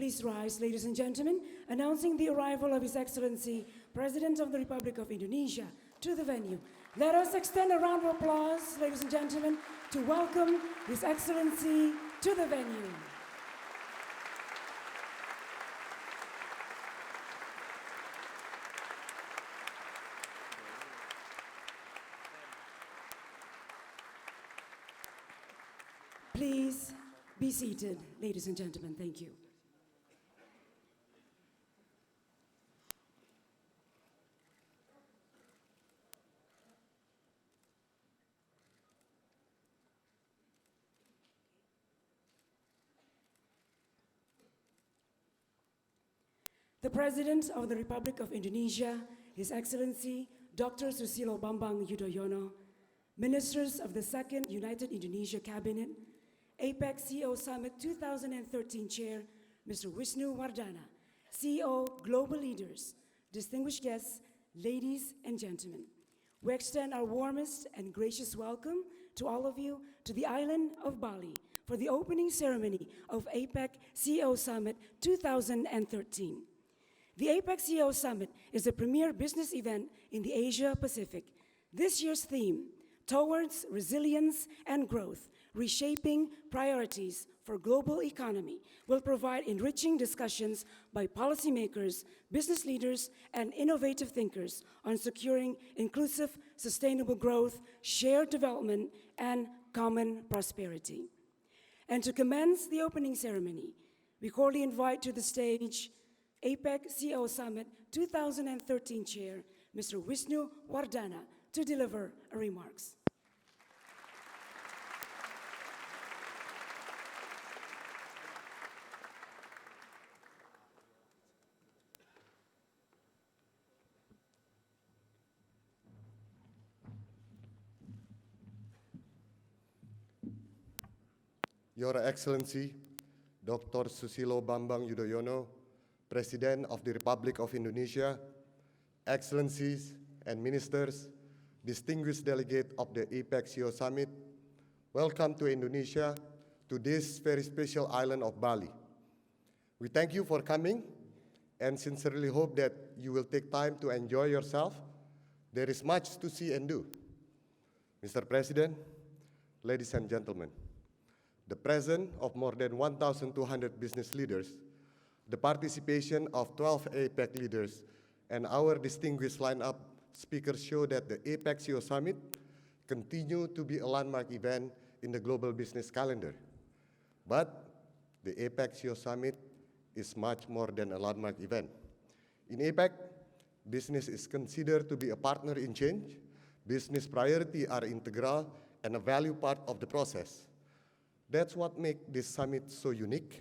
please rise, ladies and gentlemen, announcing the arrival of His Excellency, President of the Republic of Indonesia, to the venue. Let us extend a round of applause, ladies and gentlemen, to welcome His Excellency to the venue. Please be seated, ladies and gentlemen. Thank you. The President of the Republic of Indonesia, His Excellency Dr. Susilo Bambang Yudhoyono, Ministers of the Second United Indonesia Cabinet, APEC CEO Summit 2013 Chair, Mr. Wisnu Wardana, CEO Global Leaders, distinguished guests, ladies and gentlemen. We extend our warmest and gracious welcome to all of you to the island of Bali for the opening ceremony of APEC CEO Summit 2013. The APEC CEO Summit is a premier business event in the Asia Pacific. This year's theme, Towards Resilience and Growth, Reshaping Priorities for Global Economy, will provide enriching discussions by policymakers, business leaders, and innovative thinkers on securing inclusive, sustainable growth, shared development, and common prosperity. And to commence the opening ceremony, we cordially invite to the stage APEC CEO Summit 2013 Chair, Mr. Wisnu Wardana, to deliver remarks. Your Excellency, Dr. Susilo Bambang Yudhoyono, President of the Republic of Indonesia, Excellencies and Ministers, distinguished delegate of the APEC CEO Summit, welcome to Indonesia, to this very special island of Bali. We thank you for coming and sincerely hope that you will take time to enjoy yourself. There is much to see and do. Mr. President, ladies and gentlemen, the presence of more than 1,200 business leaders, the participation of 12 APEC leaders, and our distinguished lineup speakers show that the APEC CEO Summit continue to be a landmark event in the global business calendar. But the APEC CEO Summit is much more than a landmark event. In APEC, business is considered to be a partner in change. Business priorities are integral and a value part of the process. That's what makes this summit so unique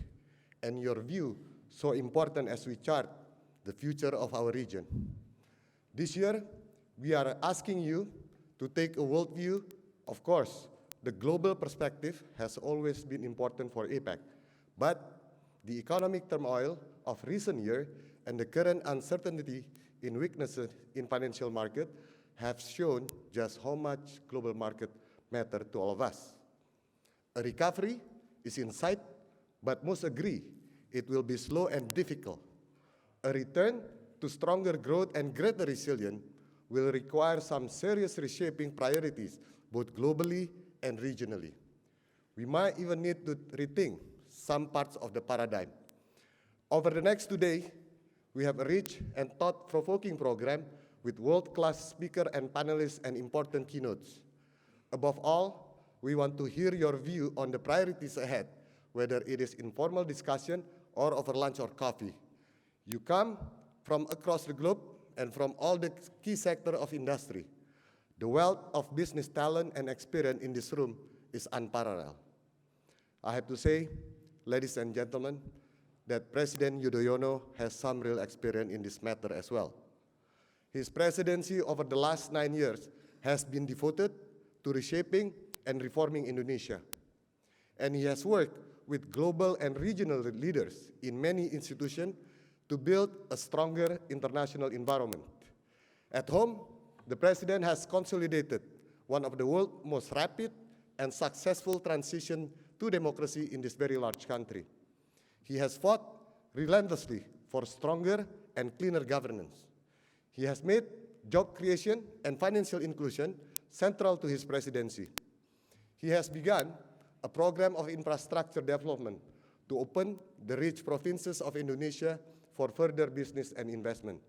and your view so important as we chart the future of our region. This year, we are asking you to take a world view. Of course, the global perspective has always been important for APEC, but the economic turmoil of recent years and the current uncertainty in weaknesses in financial market have shown just how much global market matter to all of us. A recovery is in sight, but most agree it will be slow and difficult. A return to stronger growth and greater resilience will require some serious reshaping priorities, both globally and regionally. We might even need to rethink some parts of the paradigm. Over the next 2 days, we have a rich and thought-provoking program with world-class speakers and panelists and important keynotes. Above all, we want to hear your view on the priorities ahead, whether it is informal discussion or over lunch or coffee. You come from across the globe and from all the key sectors of industry. The wealth of business talent and experience in this room is unparalleled. I have to say, ladies and gentlemen, that President Yudhoyono has some real experience in this matter as well. His presidency over the last 9 years has been devoted to reshaping and reforming Indonesia. And he has worked with global and regional leaders in many institutions to build a stronger international environment. At home, the President has consolidated one of the world's most rapid and successful transition to democracy in this very large country. He has fought relentlessly for stronger and cleaner governance. He has made job creation and financial inclusion central to his presidency. He has begun a program of infrastructure development to open the rich provinces of Indonesia for further business and investment.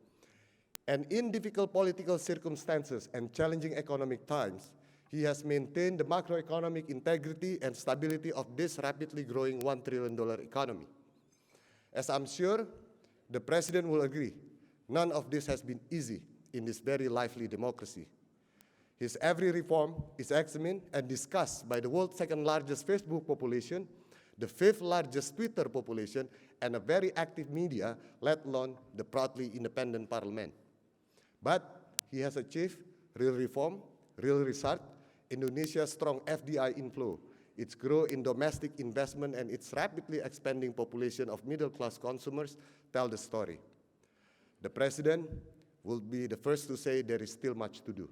And in difficult political circumstances and challenging economic times, he has maintained the macroeconomic integrity and stability of this rapidly growing $1 trillion economy. As I'm sure the President will agree, none of this has been easy in this very lively democracy. His every reform is examined and discussed by the world's second largest Facebook population, the fifth largest Twitter population, and a very active media, let alone the proudly independent parliament. But he has achieved real reform, real result. Indonesia's strong FDI inflow, its growth in domestic investment, and its rapidly expanding population of middle-class consumers tell the story. The President will be the first to say there is still much to do.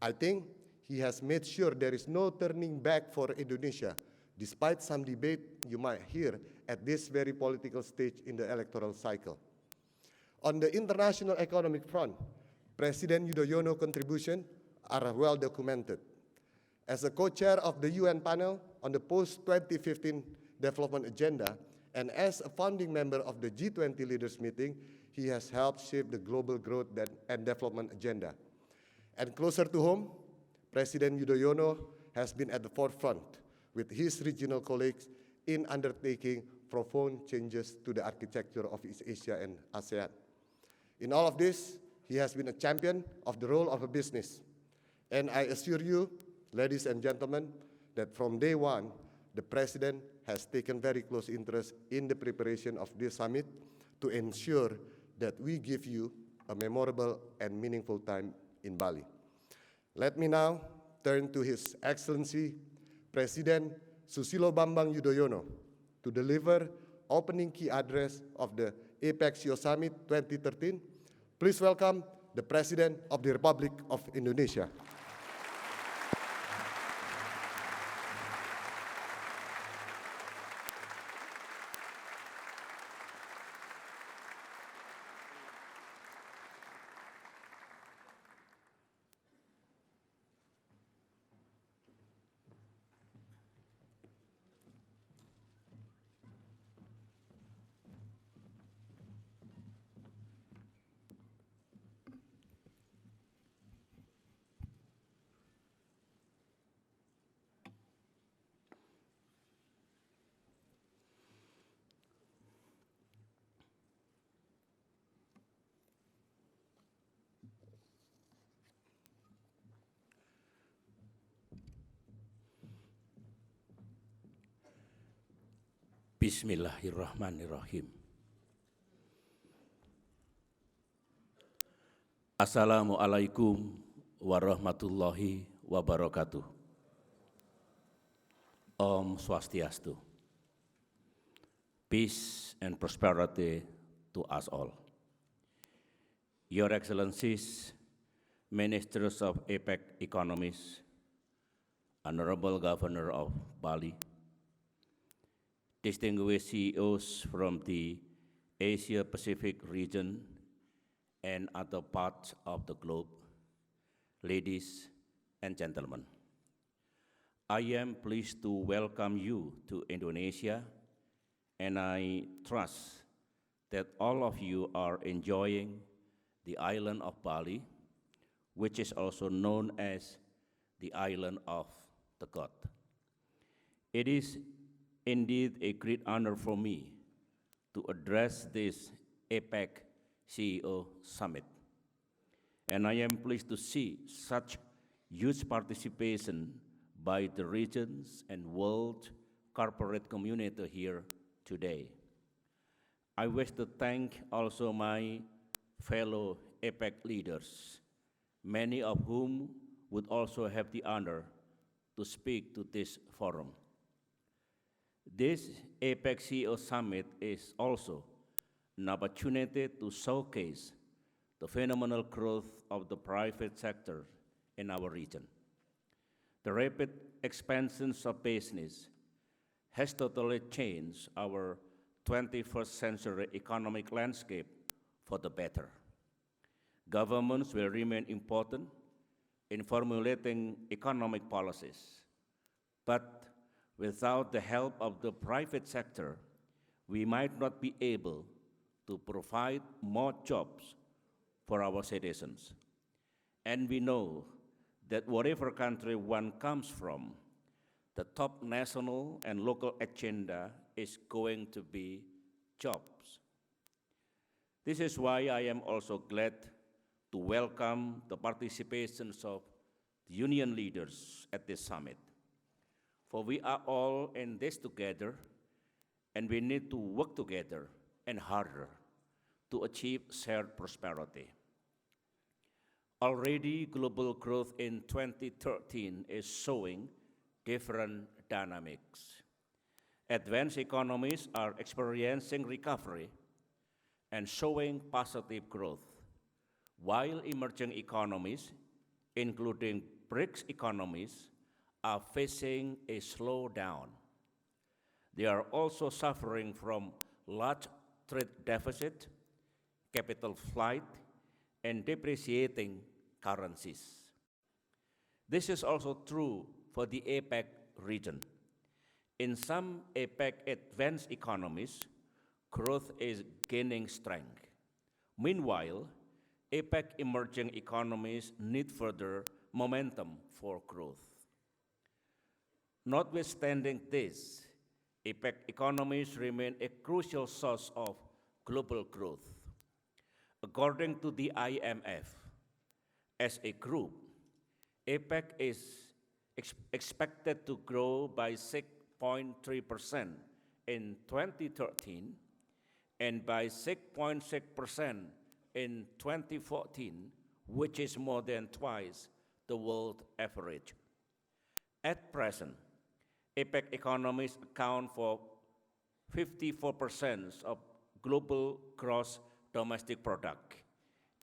I think he has made sure there is no turning back for Indonesia, despite some debate you might hear at this very political stage in the electoral cycle. On the international economic front, President Yudhoyono's contributions are well documented. As a co-chair of the UN panel on the post-2015 development agenda, and as a founding member of the G20 leaders meeting, he has helped shape the global growth and development agenda. And closer to home, President Yudhoyono has been at the forefront with his regional colleagues in undertaking profound changes to the architecture of East Asia and ASEAN. In all of this, he has been a champion of the role of a business. And I assure you, ladies and gentlemen, that from day one, the President has taken very close interest in the preparation of this summit to ensure that we give you a memorable and meaningful time in Bali. Let me now turn to His Excellency, President Susilo Bambang Yudhoyono, to deliver opening key address of the APEC CEO Summit 2013. Please welcome the President of the Republic of Indonesia. Bismillahirrahmanirrahim. Assalamualaikum warahmatullahi wabarakatuh. Om Swastiastu. Peace and prosperity to us all. Your Excellencies, Ministers of APEC Economies, Honorable Governor of Bali, distinguished CEOs from the Asia-Pacific region and other parts of the globe, ladies and gentlemen, I am pleased to welcome you to Indonesia, and I trust that all of you are enjoying the island of Bali, which is also known as the island of the God. It is indeed a great honor for me to address this APEC CEO Summit. And I am pleased to see such huge participation by the regions and world corporate community here today. I wish to thank also my fellow APEC leaders, many of whom would also have the honor to speak to this forum. This APEC CEO Summit is also an opportunity to showcase the phenomenal growth of the private sector in our region. The rapid expansion of business has totally changed our 21st century economic landscape for the better. Governments will remain important in formulating economic policies, but without the help of the private sector, we might not be able to provide more jobs for our citizens. And we know that whatever country one comes from, the top national and local agenda is going to be jobs. This is why I am also glad to welcome the participation of the union leaders at this summit. For we are all in this together, and we need to work together and harder to achieve shared prosperity. Already, global growth in 2013 is showing different dynamics. Advanced economies are experiencing recovery and showing positive growth, while emerging economies, including BRICS economies, are facing a slowdown. They are also suffering from large trade deficit, capital flight, and depreciating currencies. This is also true for the APEC region. In some APEC advanced economies, growth is gaining strength. Meanwhile, APEC emerging economies need further momentum for growth. Notwithstanding this, APEC economies remain a crucial source of global growth. According to the IMF, as a group, APEC is expected to grow by 6.3% in 2013 and by 6.6% in 2014, which is more than twice the world average. At present, APEC economies account for 54% of global gross domestic product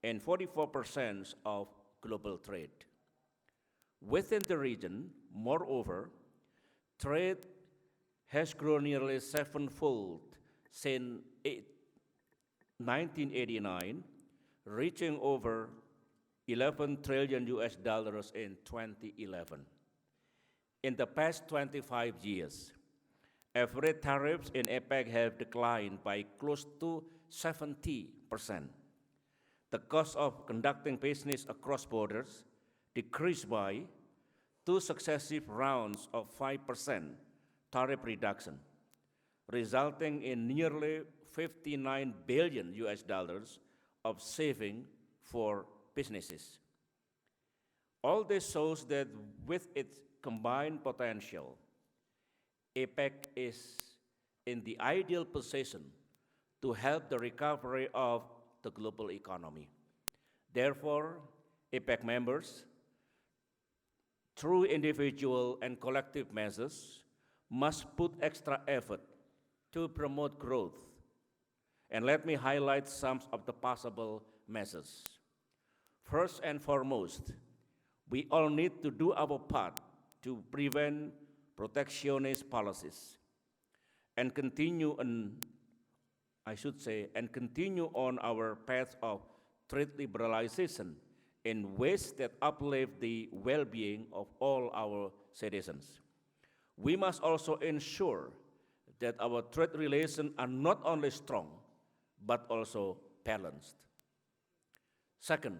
and 44% of global trade. Within the region, moreover, trade has grown nearly sevenfold since 1989, reaching over 11 trillion US dollars in 2011. In the past 25 years, average tariffs in APEC have declined by close to 70%. The cost of conducting business across borders decreased by 2 successive rounds of 5% tariff reduction, resulting in nearly 59 billion US dollars of saving for businesses. All this shows that with its combined potential, APEC is in the ideal position to help the recovery of the global economy. Therefore, APEC members, through individual and collective measures, must put extra effort to promote growth. And let me highlight some of the possible measures. First and foremost, we all need to do our part to prevent protectionist policies and continue on our path of trade liberalization in ways that uplift the well-being of all our citizens. We must also ensure that our trade relations are not only strong, but also balanced. Second,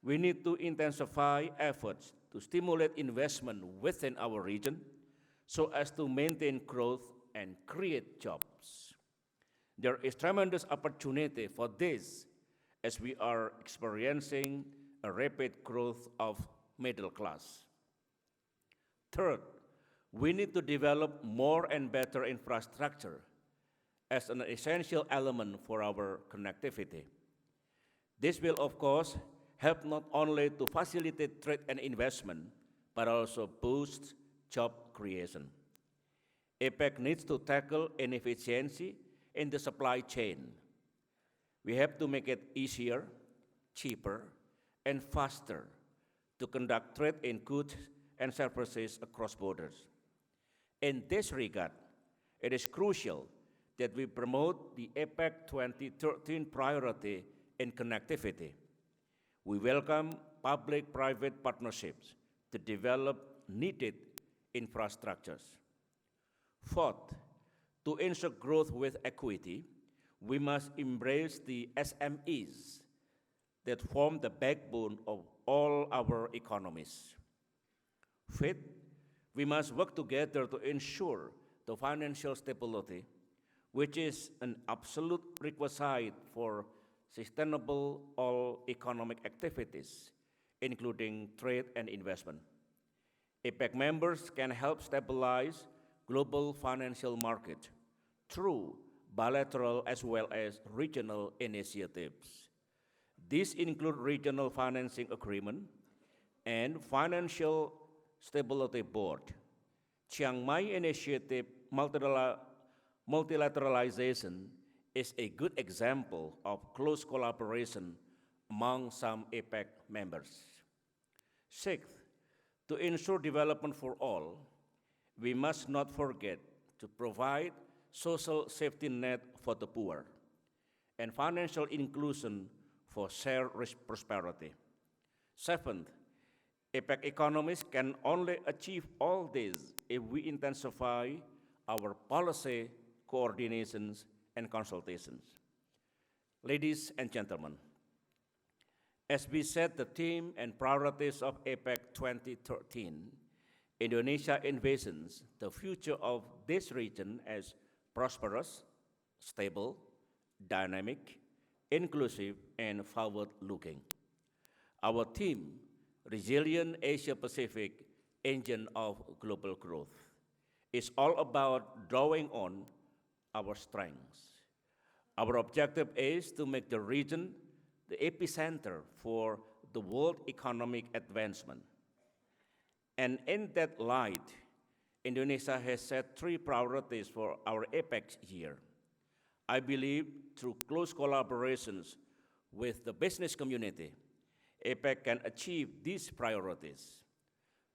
we need to intensify efforts to stimulate investment within our region so as to maintain growth and create jobs. There is tremendous opportunity for this as we are experiencing a rapid growth of middle class. Third, we need to develop more and better infrastructure as an essential element for our connectivity. This will, of course, help not only to facilitate trade and investment, but also boost job creation. APEC needs to tackle inefficiency in the supply chain. We have to make it easier, cheaper, and faster to conduct trade in goods and services across borders. In this regard, it is crucial that we promote the APEC 2013 priority in connectivity. We welcome public-private partnerships to develop needed infrastructures. Fourth, to ensure growth with equity, we must embrace the SMEs that form the backbone of all our economies. Fifth, we must work together to ensure the financial stability, which is an absolute requisite for sustainable all economic activities, including trade and investment. APEC members can help stabilize global financial markets through bilateral as well as regional initiatives. These include regional financing agreement and financial stability board. Chiang Mai Initiative multilateralization is a good example of close collaboration among some APEC members. Sixth, to ensure development for all, we must not forget to provide social safety net for the poor and financial inclusion for shared prosperity. Seventh, APEC economies can only achieve all this if we intensify our policy coordinations and consultations. Ladies and gentlemen, as we set the theme and priorities of APEC 2013, Indonesia envisions the future of this region as prosperous, stable, dynamic, inclusive, and forward-looking. Our theme, Resilient Asia-Pacific Engine of Global Growth, is all about drawing on our strengths. Our objective is to make the region the epicenter for the world economic advancement. And in that light, Indonesia has set 3 priorities for our APEC year. I believe through close collaborations with the business community, APEC can achieve these priorities.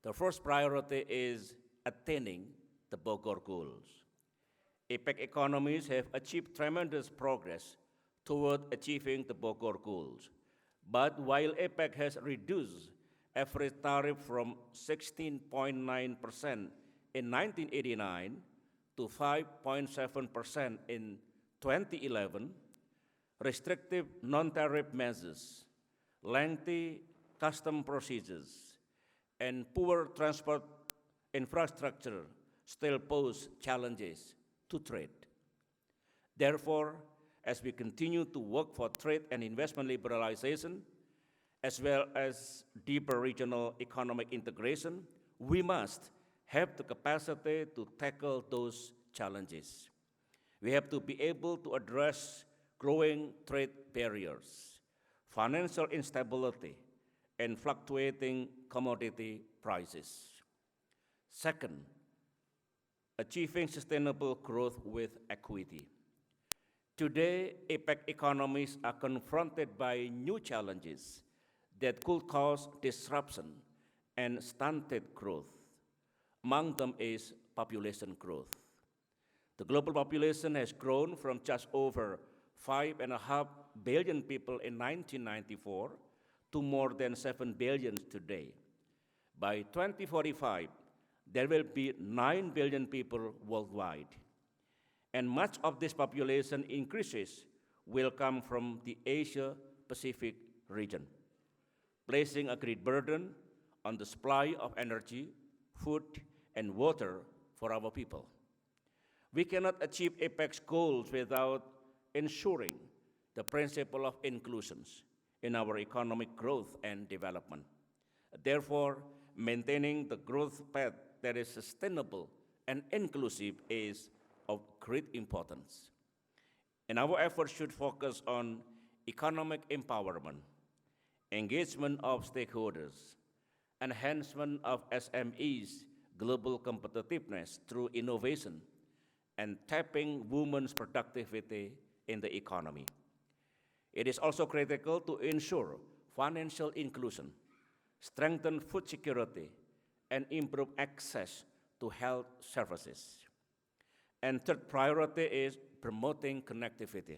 The first priority is attaining the Bogor goals. APEC economies have achieved tremendous progress toward achieving the Bogor goals. But while APEC has reduced average tariff from 16.9% in 1989 to 5.7% in 2011, restrictive non-tariff measures, lengthy custom procedures, and poor transport infrastructure still pose challenges to trade. Therefore, as we continue to work for trade and investment liberalization, as well as deeper regional economic integration, we must have the capacity to tackle those challenges. We have to be able to address growing trade barriers, financial instability, and fluctuating commodity prices. Second, achieving sustainable growth with equity. Today, APEC economies are confronted by new challenges that could cause disruption and stunted growth. Among them is population growth. The global population has grown from just over 5.5 billion people in 1994 to more than 7 billion today. By 2045, there will be 9 billion people worldwide. And much of this population increases will come from the Asia-Pacific region, placing a great burden on the supply of energy, food, and water for our people. We cannot achieve APEC's goals without ensuring the principle of inclusions in our economic growth and development. Therefore, maintaining the growth path that is sustainable and inclusive is of great importance. And our efforts should focus on economic empowerment, engagement of stakeholders, enhancement of SMEs' global competitiveness through innovation, and tapping women's productivity in the economy. It is also critical to ensure financial inclusion, strengthen food security, and improve access to health services. And third priority is promoting connectivity.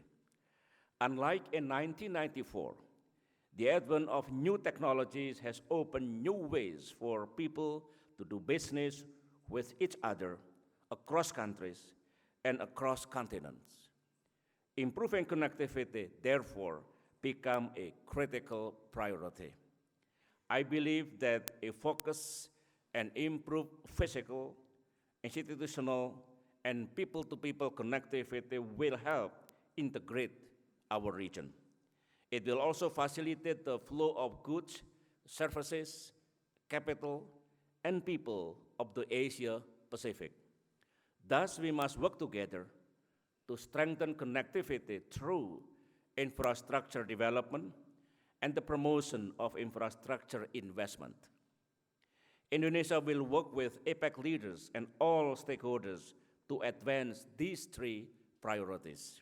Unlike in 1994, the advent of new technologies has opened new ways for people to do business with each other across countries and across continents. Improving connectivity, therefore, become a critical priority. I believe that a focused and improved physical, institutional, and people-to-people connectivity will help integrate our region. It will also facilitate the flow of goods, services, capital, and people of the Asia Pacific. Thus, we must work together to strengthen connectivity through infrastructure development and the promotion of infrastructure investment. Indonesia will work with APEC leaders and all stakeholders to advance these three priorities.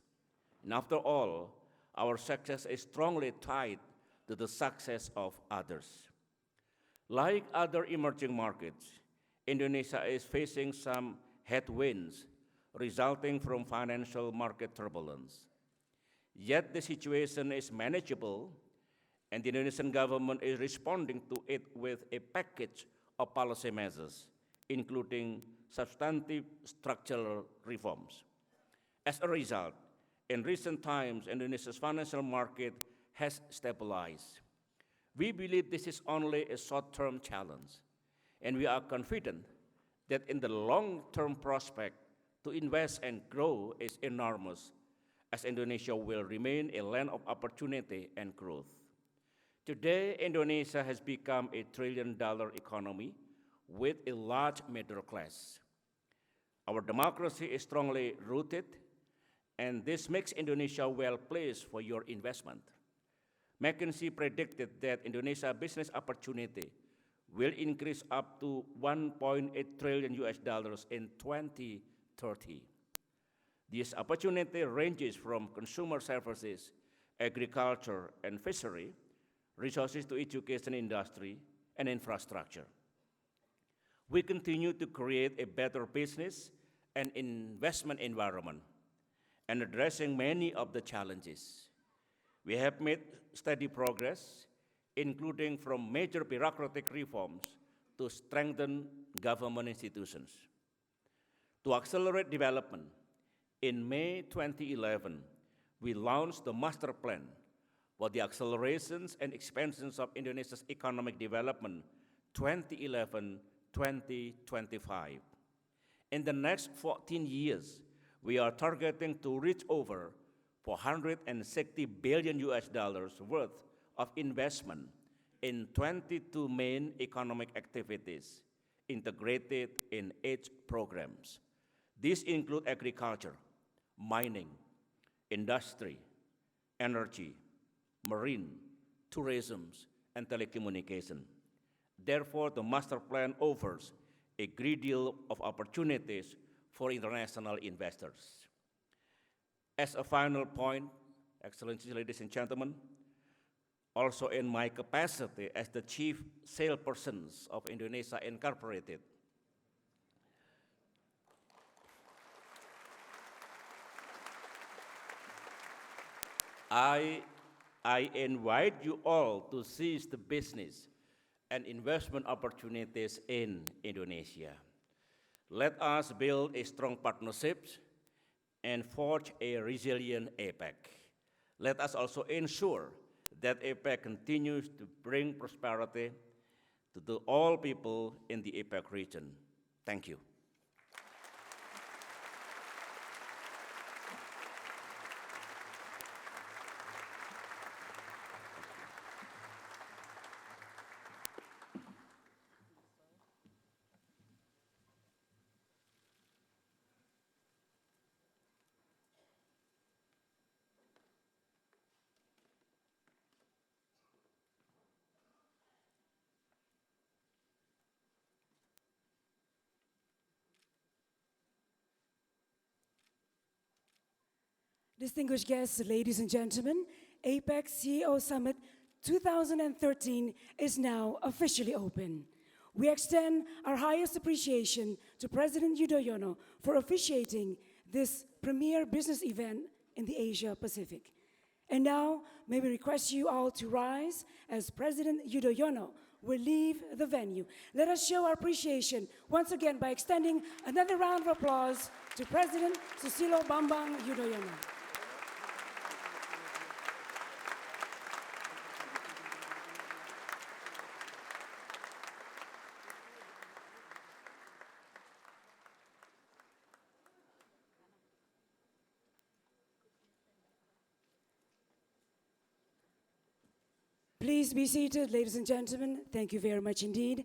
And after all, our success is strongly tied to the success of others. Like other emerging markets, Indonesia is facing some headwinds resulting from financial market turbulence. Yet the situation is manageable, and the Indonesian government is responding to it with a package of policy measures, including substantive structural reforms. As a result, in recent times, Indonesia's financial market has stabilized. We believe this is only a short-term challenge, and we are confident that in the long-term prospect to invest and grow is enormous, as Indonesia will remain a land of opportunity and growth. Today, Indonesia has become a trillion-dollar economy with a large middle class. Our democracy is strongly rooted, and this makes Indonesia well-placed for your investment. McKinsey predicted that Indonesia business opportunity will increase up to 1.8 trillion US dollars in 2030. This opportunity ranges from consumer services, agriculture and fishery, resources to education industry, and infrastructure. We continue to create a better business and investment environment and addressing many of the challenges. We have made steady progress, including from major bureaucratic reforms to strengthen government institutions. To accelerate development, in May 2011, we launched the Master Plan for the accelerations and expansions of Indonesia's economic development 2011-2025. In the next 14 years, we are targeting to reach over 460 billion US dollars worth of investment in 22 main economic activities integrated in 8 programs. These include agriculture, mining, industry, energy, marine, tourism, and telecommunication. Therefore, the master plan offers a great deal of opportunities for international investors. As a final point, Excellencies, ladies and gentlemen, also in my capacity as the Chief Salesperson of Indonesia Incorporated, I invite you all to seize the business and investment opportunities in Indonesia. Let us build a strong partnerships and forge a resilient APEC. Let us also ensure that APEC continues to bring prosperity to all people in the APEC region. Thank you. Distinguished guests, ladies and gentlemen, APEC CEO Summit 2013 is now officially open. We extend our highest appreciation to President Yudhoyono for officiating this premier business event in the Asia Pacific. And now, may we request you all to rise as President Yudhoyono will leave the venue. Let us show our appreciation once again by extending another round of applause to President Susilo Bambang Yudhoyono. Please be seated, ladies and gentlemen. Thank you very much indeed.